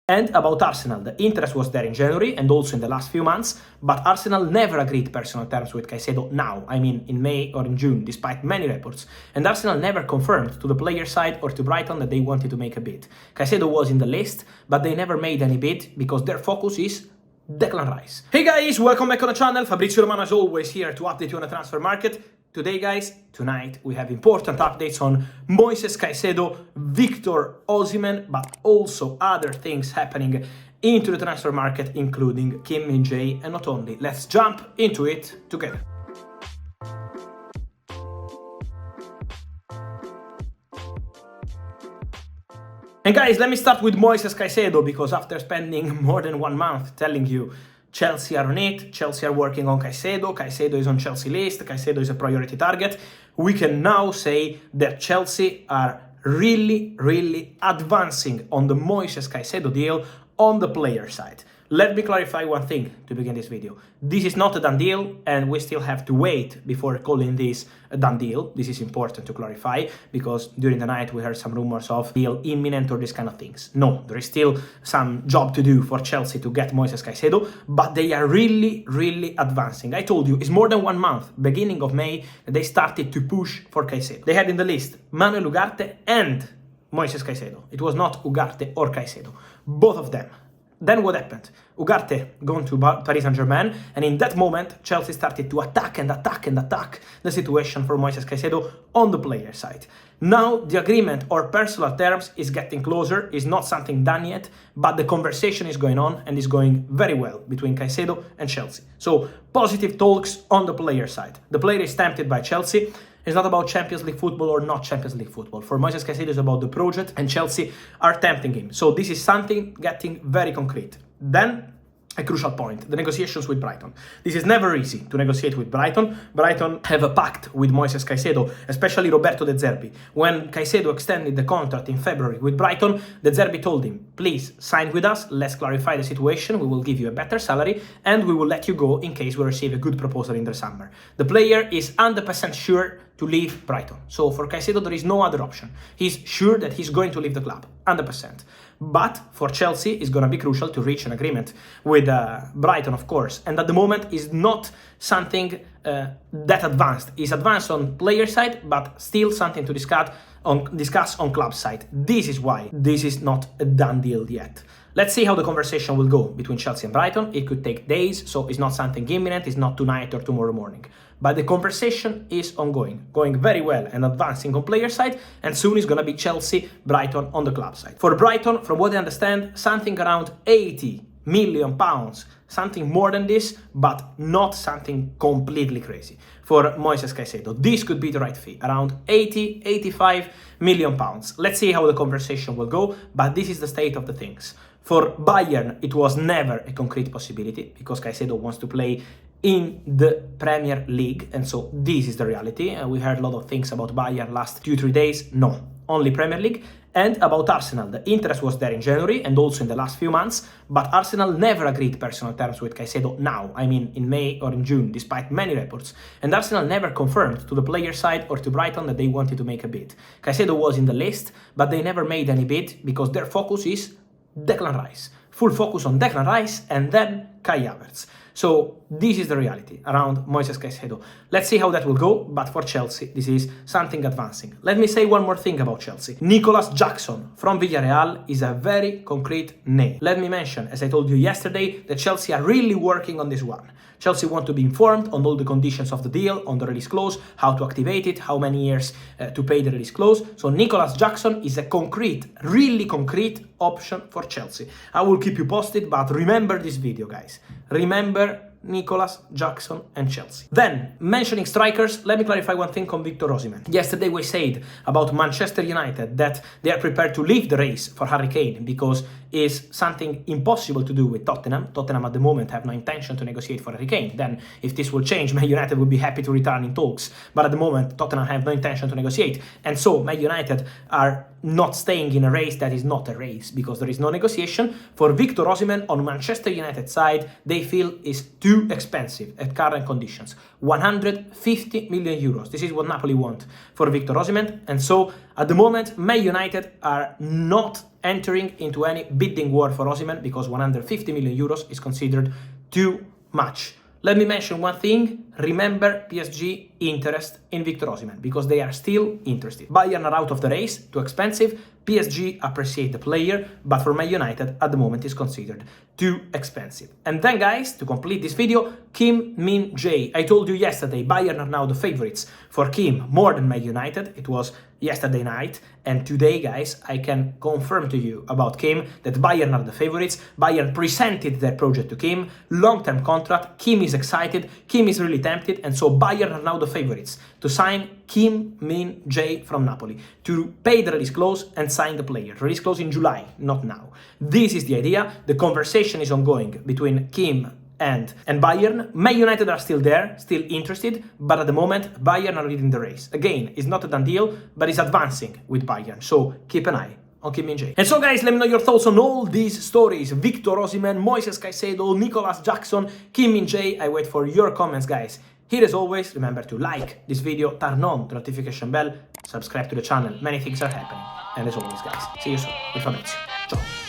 And about Arsenal, the interest was there in January and also in the last few months, but Arsenal never agreed personal terms with Caicedo now, I mean in May or in June, despite many reports. And Arsenal never confirmed to the player side or to Brighton that they wanted to make a bid. Caicedo was in the list, but they never made any bid because their focus is Declan Rice. Hey guys, welcome back on the channel. Fabrizio Romano as always here to update you on the transfer market. Today guys, tonight we have important updates on Moises Caicedo, Victor Osimhen, but also other things happening into the transfer market, including Kim Min-jae, and not only. Let's jump into it together. And guys, let me start with Moises Caicedo, because after spending more than 1 month telling you Chelsea are on it, Chelsea are working on Caicedo, Caicedo is on Chelsea list, Caicedo is a priority target, we can now say that Chelsea are really advancing on the Moises Caicedo deal on the player side. Let me clarify one thing to begin this video. This is not a done deal, and we still have to wait before calling this a done deal. This is important to clarify, because during the night we heard some rumors of deal imminent or this kind of things. No, there is still some job to do for Chelsea to get Moises Caicedo, but they are really advancing. I told you, it's more than 1 month, beginning of May, that they started to push for Caicedo. They had in the list Manuel Ugarte and Moises Caicedo. It was not Ugarte or Caicedo, both of them. Then what happened? Ugarte gone to Paris Saint-Germain, and in that moment, Chelsea started to attack the situation for Moises Caicedo on the player side. Now, the agreement or personal terms is getting closer, is not something done yet, but the conversation is going on and is going very well between Caicedo and Chelsea. So, positive talks on the player side. The player is tempted by Chelsea. It's not about Champions League football or not Champions League football. For Moises Caicedo, it's about the project, and Chelsea are tempting him. So this is something getting very concrete. Then, a crucial point, the negotiations with Brighton. This is never easy to negotiate with Brighton. Brighton have a pact with Moises Caicedo, especially Roberto De Zerbi. When Caicedo extended the contract in February with Brighton, De Zerbi told him, please sign with us, let's clarify the situation, we will give you a better salary, and we will let you go in case we receive a good proposal in the summer. The player is 100% sure to leave Brighton. So for Caicedo, there is no other option. He's sure that he's going to leave the club, 100%. But for Chelsea, it's going to be crucial to reach an agreement with Brighton, of course. And at the moment, is not something that advanced. It's advanced on player side, but still something to discuss on club side. This is why this is not a done deal yet. Let's see how the conversation will go between Chelsea and Brighton. It could take days, so it's not something imminent, it's not tonight or tomorrow morning. But the conversation is ongoing, going very well and advancing on player side, and soon it's going to be Chelsea, Brighton on the club side. For Brighton, from what I understand, something around £80 million, something more than this, but not something completely crazy. For Moises Caicedo, this could be the right fee, around 85 million pounds. Let's see how the conversation will go, but this is the state of the things. For Bayern, it was never a concrete possibility, because Caicedo wants to play in the Premier League, and so this is the reality. We heard a lot of things about Bayern last 2-3 days. No, only Premier League. And about Arsenal, the interest was there in January and also in the last few months, but Arsenal never agreed personal terms with Caicedo now, I mean in May or in June, despite many reports. And Arsenal never confirmed to the player side or to Brighton that they wanted to make a bid. Caicedo was in the list, but they never made any bid because their focus is Declan Rice. Full focus on Declan Rice and then Kai Havertz. So this is the reality around Moises Caicedo. Let's see how that will go, but for Chelsea, this is something advancing. Let me say one more thing about Chelsea. Nicolas Jackson from Villarreal is a very concrete name. Let me mention, as I told you yesterday, that Chelsea are really working on this one. Chelsea want to be informed on all the conditions of the deal, on the release clause, how to activate it, how many years to pay the release clause. So Nicolas Jackson is a concrete, really concrete option for Chelsea. I will keep you posted, but remember this video, guys. Remember Nicolas Jackson and Chelsea. Then, mentioning strikers, let me clarify one thing on Victor Osimhen. Yesterday we said about Manchester United that they are prepared to leave the race for Harry Kane because it's something impossible to do with Tottenham. Tottenham at the moment have no intention to negotiate for Harry Kane. Then, if this will change, Man United would be happy to return in talks. But at the moment, Tottenham have no intention to negotiate. And so, Man United are not staying in a race that is not a race because there is no negotiation. For Victor Osimhen on Manchester United side, they feel is too too expensive at current conditions. 150 million euros. This is what Napoli want for Victor Osimhen. And so at the moment, Man United are not entering into any bidding war for Osimhen because 150 million euros is considered too much. Let me mention one thing. Remember PSG interest in Victor Osimhen because they are still interested. Bayern are out of the race, too expensive. PSG appreciate the player, but for Man United at the moment is considered too expensive. And then guys, to complete this video, Kim Min-jae. I told you yesterday, Bayern are now the favorites for Kim more than Man United. It was yesterday night, and today guys, I can confirm to you about Kim that Bayern are the favorites. Bayern presented their project to Kim, long-term contract. Kim is excited, Kim is really tempted, and so Bayern are now the favorites to sign Kim Min-jae from Napoli, to pay the release clause and sign the player. Release clause in July, not now. This is the idea. The conversation is ongoing between Kim and Bayern. Man United are still there, still interested, but at the moment, Bayern are leading the race. Again, it's not a done deal, but it's advancing with Bayern, so keep an eye on Kim Min-jae. And so guys, let me know your thoughts on all these stories. Victor Osimhen, Moises Caicedo, Nicolas Jackson, Kim Min-jae. I wait for your comments, guys. Here as always, remember to like this video, turn on the notification bell, subscribe to the channel. Many things are happening. And as always, guys, see you soon with Fabrizio. Ciao.